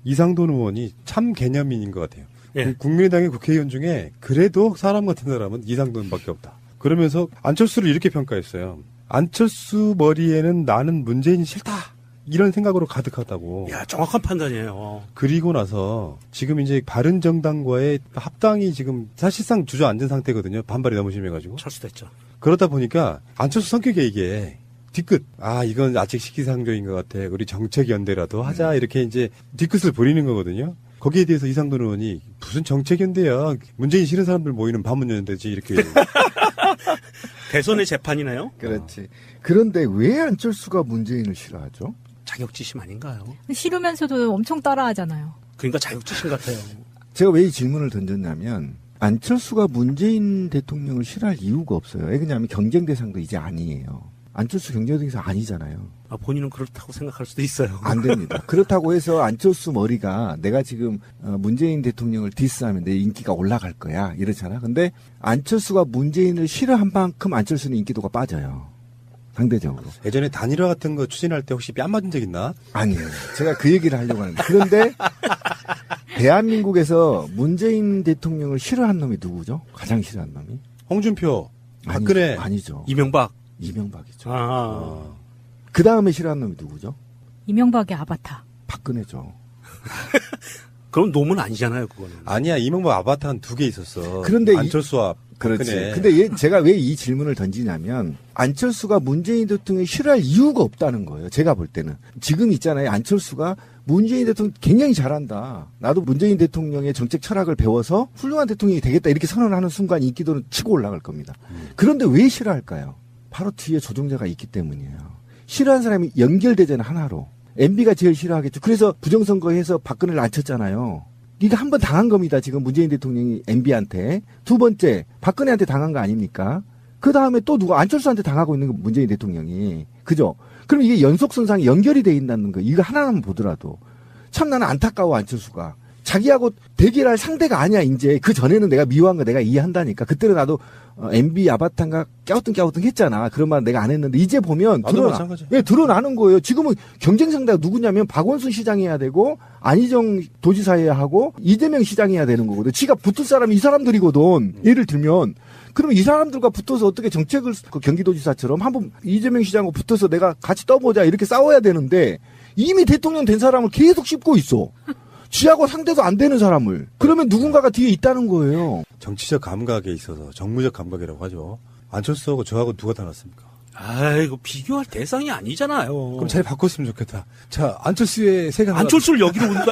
이상돈 의원이 참 개념인인 것 같아요. 예. 국민의당의 국회의원 중에 그래도 사람 같은 사람은 이상돈밖에 없다. 그러면서 안철수를 이렇게 평가했어요. 안철수 머리에는 나는 문재인이 싫다. 이런 생각으로 가득하다고. 야, 정확한 판단이에요. 그리고 나서 지금 이제 바른정당과의 합당이 지금 사실상 주저앉은 상태거든요. 반발이 너무 심해가지고. 철수됐죠. 그러다 보니까 안철수 성격에 이게 뒤끝. 이건 아직 시기상조인 것 같아. 우리 정책연대라도 하자. 이렇게 이제 뒤끝을 부리는 거거든요. 거기에 대해서 이상돈 의원이 무슨 정책연대야. 문재인 싫은 사람들 모이는 반문연대지. 이렇게. 대선의 재판이네요. 그렇지. 그런데 왜 안철수가 문재인을 싫어하죠? 자격지심 아닌가요? 싫으면서도 엄청 따라하잖아요. 그러니까 자격지심 같아요. 제가 왜 이 질문을 던졌냐면 안철수가 문재인 대통령을 싫어할 이유가 없어요. 왜냐하면 경쟁 대상도 이제 아니에요. 안철수 경쟁 대상 아니잖아요. 본인은 그렇다고 생각할 수도 있어요. 안 됩니다. 그렇다고 해서 안철수 머리가 내가 지금 문재인 대통령을 디스하면 내 인기가 올라갈 거야 이러잖아. 근데 안철수가 문재인을 싫어한 만큼 안철수는 인기도가 빠져요. 상대적으로. 예전에 단일화 같은 거 추진할 때 혹시 뺨 맞은 적 있나? 아니에요. 제가 그 얘기를 하려고 하는데. 그런데 대한민국에서 문재인 대통령을 싫어한 놈이 누구죠? 가장 싫어한 놈이? 홍준표, 박근혜. 아니죠. 이명박이죠. 그 다음에 싫어한 놈이 누구죠? 이명박의 아바타. 박근혜죠. 그럼 놈은 아니잖아요, 그거는. 아니야, 이명박 아바타 한 2개 있었어. 그런데 안철수와 그렇지. 박근혜. 근데 제가 왜 이 질문을 던지냐면 안철수가 문재인 대통령이 싫어할 이유가 없다는 거예요. 제가 볼 때는. 지금 있잖아요. 안철수가 문재인 대통령 굉장히 잘한다. 나도 문재인 대통령의 정책 철학을 배워서 훌륭한 대통령이 되겠다. 이렇게 선언하는 순간 인기도는 치고 올라갈 겁니다. 그런데 왜 싫어할까요? 바로 뒤에 조종자가 있기 때문이에요. 싫어하는 사람이 연결되잖아요. 하나로. MB가 제일 싫어하겠죠. 그래서 부정선거에서 박근혜를 안 쳤잖아요. 네가 한 번 당한 겁니다. 지금 문재인 대통령이 MB한테. 두 번째 박근혜한테 당한 거 아닙니까? 그 다음에 또 누가 안철수한테 당하고 있는 거 문재인 대통령이. 그죠? 그럼 이게 연속선상에 연결이 돼 있다는 거. 이거 하나만 보더라도. 참 나는 안타까워 안철수가. 자기하고 대결할 상대가 아니야 이제. 그 전에는 내가 미워한 거 내가 이해한다니까. 그때는 나도 MB 아바타인가 깨우뚱 했잖아. 그런 말 내가 안 했는데 이제 보면 드러나는 거예요. 지금은 경쟁 상대가 누구냐면 박원순 시장이 해야 되고 안희정 도지사 해야 하고 이재명 시장이 해야 되는 거거든. 지가 붙을 사람이 이 사람들이거든. 예를 들면 그러면 이 사람들과 붙어서 어떻게 정책을 경기도지사처럼 한번 이재명 시장하고 붙어서 내가 같이 떠보자 이렇게 싸워야 되는데 이미 대통령 된 사람을 계속 씹고 있어. 지하고 상대도 안 되는 사람을. 그러면 누군가가 뒤에 있다는 거예요. 정치적 감각에 있어서 정무적 감각이라고 하죠. 안철수하고 저하고 누가 더 낫습니까? 이거 비교할 대상이 아니잖아요. 그럼 잘 바꿨으면 좋겠다. 자, 안철수의 생각. 안철수를 여기로 온다.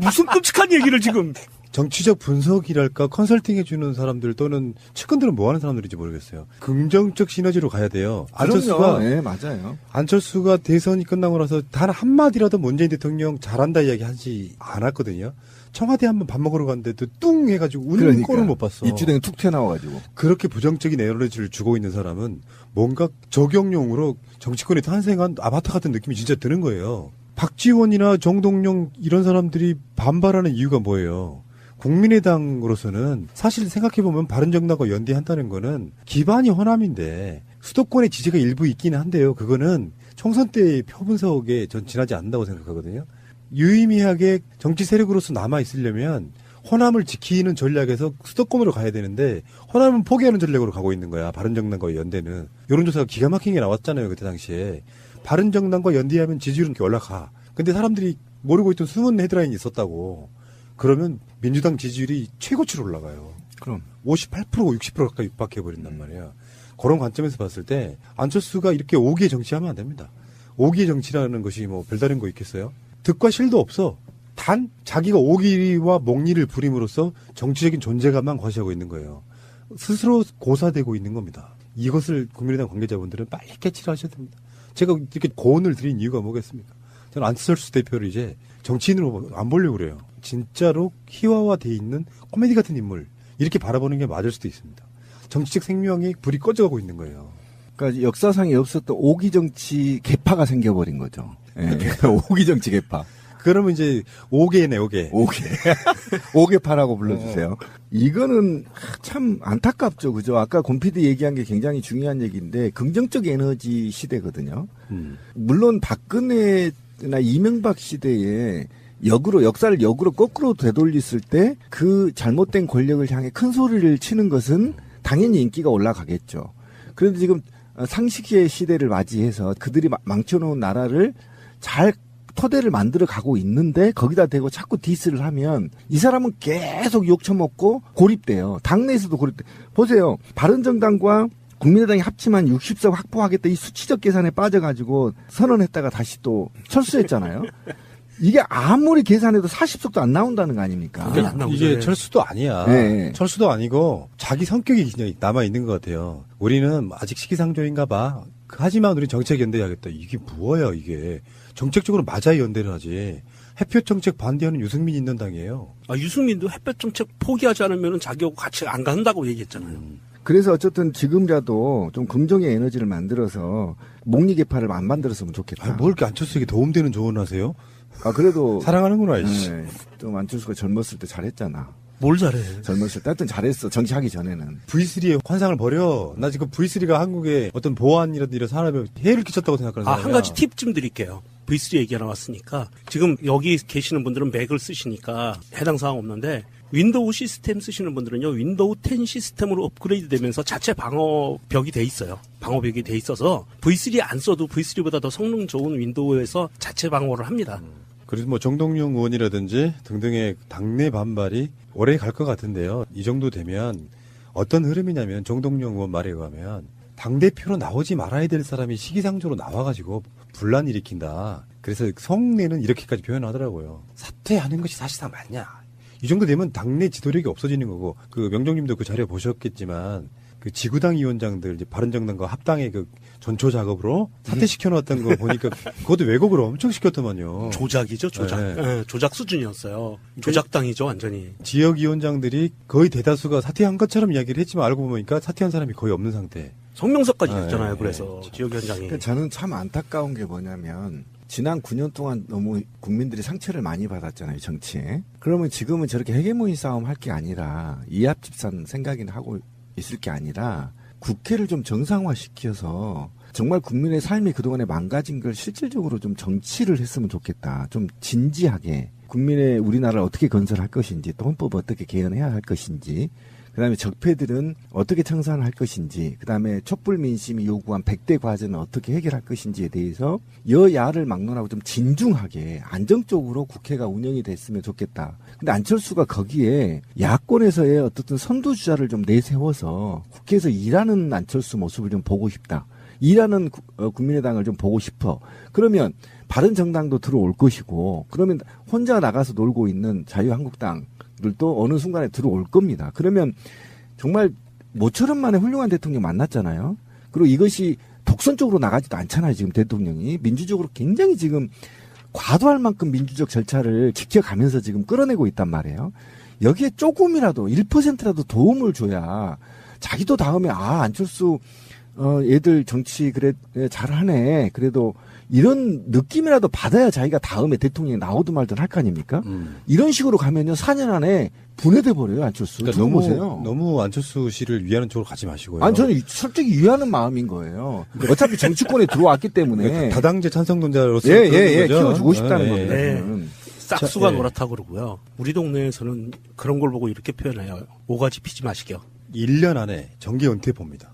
무슨 끔찍한 얘기를 지금. 정치적 분석이랄까 컨설팅 해주는 사람들 또는 측근들은 뭐 하는 사람들인지 모르겠어요. 긍정적 시너지로 가야 돼요. 안철수가 네, 맞아요. 안철수가 대선이 끝나고 나서 단 한마디라도 문재인 대통령 잘한다 이야기 하지 않았거든요. 청와대 한번 밥 먹으러 갔는데도 뚱 해가지고 웃는 꼴을 못 봤어. 입주댕이 툭 튀어나와가지고. 그렇게 부정적인 에너지를 주고 있는 사람은 뭔가 적용용으로 정치권에 탄생한 아바타 같은 느낌이 진짜 드는 거예요. 박지원이나 정동영 이런 사람들이 반발하는 이유가 뭐예요? 국민의당으로서는 사실 생각해보면 바른정당과 연대한다는 거는 기반이 호남인데 수도권의 지지가 일부 있기는 한데요. 그거는 총선 때의 표분석에 전 지나지 않는다고 생각하거든요. 유의미하게 정치 세력으로서 남아있으려면 호남을 지키는 전략에서 수도권으로 가야 되는데 호남은 포기하는 전략으로 가고 있는 거야. 바른정당과 연대는. 여론조사가 기가 막히게 나왔잖아요. 그때 당시에. 바른정당과 연대하면 지지율은 이렇게 올라가. 근데 사람들이 모르고 있던 숨은 헤드라인이 있었다고. 그러면 민주당 지지율이 최고치로 올라가요. 그럼 58% 60% 가까이 육박해버린단 말이야. 그런 관점에서 봤을 때 안철수가 이렇게 오기의 정치하면 안 됩니다. 오기의 정치라는 것이 뭐 별다른 거 있겠어요? 득과 실도 없어. 단 자기가 오기와 목리를 부림으로써 정치적인 존재감만 과시하고 있는 거예요. 스스로 고사되고 있는 겁니다. 이것을 국민의당 관계자분들은 빨리 캐치를 하셔야 됩니다. 제가 이렇게 고언을 드린 이유가 뭐겠습니까? 저는 안철수 대표를 이제 정치인으로 안 보려고 그래요. 진짜로 희화화돼 있는 코미디 같은 인물 이렇게 바라보는 게 맞을 수도 있습니다. 정치적 생명이 불이 꺼져가고 있는 거예요. 그러니까 역사상에 없었던 오기 정치 개파가 생겨버린 거죠. 네. 오기 정치 개파. 그러면 이제 오개네 오개. 오개파라고 불러주세요. 이거는 참 안타깝죠, 그죠? 아까 곰피드 얘기한 게 굉장히 중요한 얘기인데 긍정적 에너지 시대거든요. 물론 박근혜나 이명박 시대에 역사를 역으로 거꾸로 되돌렸을 때 그 잘못된 권력을 향해 큰 소리를 치는 것은 당연히 인기가 올라가겠죠. 그런데 지금 상식의 시대를 맞이해서 그들이 망쳐놓은 나라를 잘 토대를 만들어 가고 있는데 거기다 대고 자꾸 디스를 하면 이 사람은 계속 욕 처먹고 고립돼요. 당내에서도 고립돼. 보세요. 바른정당과 국민의당이 합치면 60석 확보하겠다 이 수치적 계산에 빠져가지고 선언했다가 다시 또 철수했잖아요. 이게 아무리 계산해도 40석도 안 나온다는 거 아닙니까? 그게 안 나오죠. 이게 네. 철수도 아니야. 네. 철수도 아니고 자기 성격이 그냥 남아 있는 것 같아요. 우리는 아직 시기상조인가 봐. 하지만 우리 정책 연대하겠다. 이게 뭐야 이게. 정책적으로 맞아야 연대를 하지. 햇볕 정책 반대하는 유승민이 있는 당이에요. 유승민도 햇볕 정책 포기하지 않으면 자기하고 같이 안 간다고 얘기했잖아요. 그래서 어쨌든 지금이라도 좀 긍정의 에너지를 만들어서 목리 개파를 안 만들었으면 좋겠다. 아니, 뭘 이렇게 안철수에게 도움되는 조언을 하세요? 그래도 사랑하는구나, 이씨. 네, 좀 안철수가 젊었을 때 잘했잖아. 뭘 잘해. 젊었을 때 하여튼 잘했어. 정치하기 전에는. V3의 환상을 버려. 나 지금 V3가 한국의 어떤 보안이라든지 이런 산업에 해를 끼쳤다고 생각하는 사람이야. 한 가지 팁 좀 드릴게요. V3 얘기가 나왔으니까 지금 여기 계시는 분들은 맥을 쓰시니까 해당 사항 없는데 윈도우 시스템 쓰시는 분들은요. 윈도우 10 시스템으로 업그레이드 되면서 자체 방어벽이 돼 있어요. 방어벽이 돼 있어서 V3 안 써도 V3보다 더 성능 좋은 윈도우에서 자체 방어를 합니다. 그래서 뭐 정동영 의원이라든지 등등의 당내 반발이 오래 갈 것 같은데요. 이 정도 되면 어떤 흐름이냐면 정동영 의원 말에 의하면 당대표로 나오지 말아야 될 사람이 시기상조로 나와가지고 분란 일으킨다. 그래서 성내는 이렇게까지 표현하더라고요. 사퇴하는 것이 사실상 맞냐. 이 정도 되면 당내 지도력이 없어지는 거고, 그 명정님도 그 자료 보셨겠지만, 그 지구당 위원장들, 이제 바른정당과 합당의 그 전초 작업으로 사퇴시켜 놓았던 거 보니까, 그것도 왜곡을 엄청 시켰더만요. 조작이죠, 조작. 네. 네, 조작 수준이었어요. 조작당이죠, 완전히. 지역위원장들이 거의 대다수가 사퇴한 것처럼 이야기를 했지만 알고 보니까 사퇴한 사람이 거의 없는 상태. 성명서까지 네, 냈잖아요, 네, 그래서. 네. 지역위원장이. 그러니까 저는 참 안타까운 게 뭐냐면 지난 9년 동안 너무 국민들이 상처를 많이 받았잖아요, 정치에. 그러면 지금은 저렇게 헤게모니 싸움 할 게 아니라 이합집산 생각이나 하고 있을 게 아니라 국회를 좀 정상화시켜서 정말 국민의 삶이 그동안에 망가진 걸 실질적으로 좀 정치를 했으면 좋겠다. 좀 진지하게 국민의 우리나라를 어떻게 건설할 것인지 또 헌법을 어떻게 개헌해야 할 것인지 그다음에 적폐들은 어떻게 청산할 것인지 그다음에 촛불 민심이 요구한 100대 과제는 어떻게 해결할 것인지에 대해서 여야를 막론하고 좀 진중하게 안정적으로 국회가 운영이 됐으면 좋겠다. 근데 안철수가 거기에 야권에서의 어떻든 선두주자를 좀 내세워서 국회에서 일하는 안철수 모습을 좀 보고 싶다. 일하는 국민의당을 좀 보고 싶어. 그러면 바른정당도 들어올 것이고 그러면 혼자 나가서 놀고 있는 자유한국당들도 어느 순간에 들어올 겁니다. 그러면 정말 모처럼 만에 훌륭한 대통령 만났잖아요. 그리고 이것이 독선적으로 나가지도 않잖아요. 지금 대통령이. 민주적으로 굉장히 지금 과도할 만큼 민주적 절차를 지켜가면서 지금 끌어내고 있단 말이에요. 여기에 조금이라도 1%라도 도움을 줘야 자기도 다음에 안철수 얘들 정치 그래 잘하네. 그래도 이런 느낌이라도 받아야 자기가 다음에 대통령이 나오든 말든 할 거 아닙니까? 이런 식으로 가면요 4년 안에 분해돼 버려요 안철수. 그러니까 두고 보세요. 너무 안철수 씨를 위하는 쪽으로 가지 마시고요. 아니 저는 솔직히 위하는 마음인 거예요. 어차피 정치권에 들어왔기 때문에 다당제 찬성론자로서 예, 거죠? 키워주고 싶다는 예, 겁니다. 예. 저는. 싹수가 자, 예. 노랗다고 그러고요. 우리 동네에서는 그런 걸 보고 이렇게 표현해요. 오가지 피지 마시게요. 1년 안에 정기 은퇴 봅니다.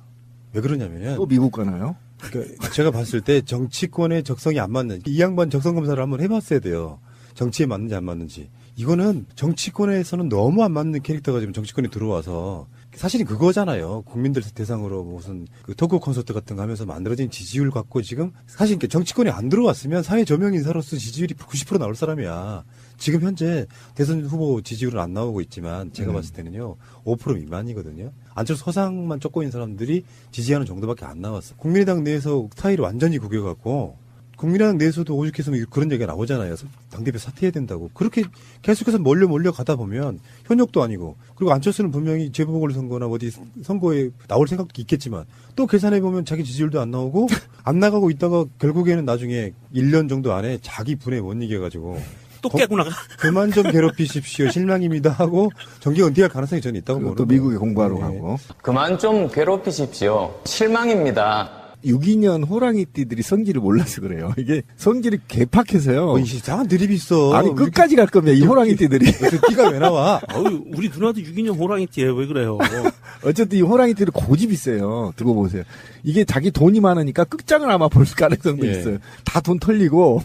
왜 그러냐면요. 또 미국 가나요? 그러니까 제가 봤을 때 정치권의 적성이 안 맞는 이 양반 적성 검사를 한번 해봤어야 돼요. 정치에 맞는지 안 맞는지. 이거는 정치권에서는 너무 안 맞는 캐릭터가 지금 정치권에 들어와서 사실은 그거잖아요. 국민들 대상으로 무슨 그 토크 콘서트 같은 거 하면서 만들어진 지지율 갖고 지금 사실 정치권에 안 들어왔으면 사회 저명 인사로서 지지율이 90% 나올 사람이야. 지금 현재 대선 후보 지지율은 안 나오고 있지만 제가 봤을 때는요 5% 미만이거든요. 안철수 서상만 쫓고 있는 사람들이 지지하는 정도밖에 안 나왔어. 국민의당 내에서 스타일이 완전히 구겨갖고 국민의당 내에서도 오죽했으면 그런 얘기가 나오잖아요. 당대표 사퇴해야 된다고. 그렇게 계속해서 몰려 가다 보면 현역도 아니고 그리고 안철수는 분명히 재보궐선거나 어디 선거에 나올 생각도 있겠지만 또 계산해보면 자기 지지율도 안 나오고 안 나가고 있다가 결국에는 나중에 1년 정도 안에 자기 분에 못 이겨가지고 또 깨고 나가. 그만 좀 괴롭히십시오. 실망입니다 하고 정기 은퇴할 가능성이 저는 있다고 그리고 보는 또 미국에 공부하러 네. 가고. 그만 좀 괴롭히십시오. 실망입니다. 62년 호랑이띠들이 성질을 몰라서 그래요. 이게 성질이 개팍해서요. 이상한 드립이 있어. 아니 끝까지 갈 겁니다. 이 호랑이띠들이. 띠가 왜 나와? 어우, 우리 누나도 6인형 호랑이띠예요. 왜 그래요? 어쨌든 이 호랑이띠들 고집이 세요. 두고 보세요. 이게 자기 돈이 많으니까 끝장을 아마 볼 가능성도 예. 있어요. 다 돈 털리고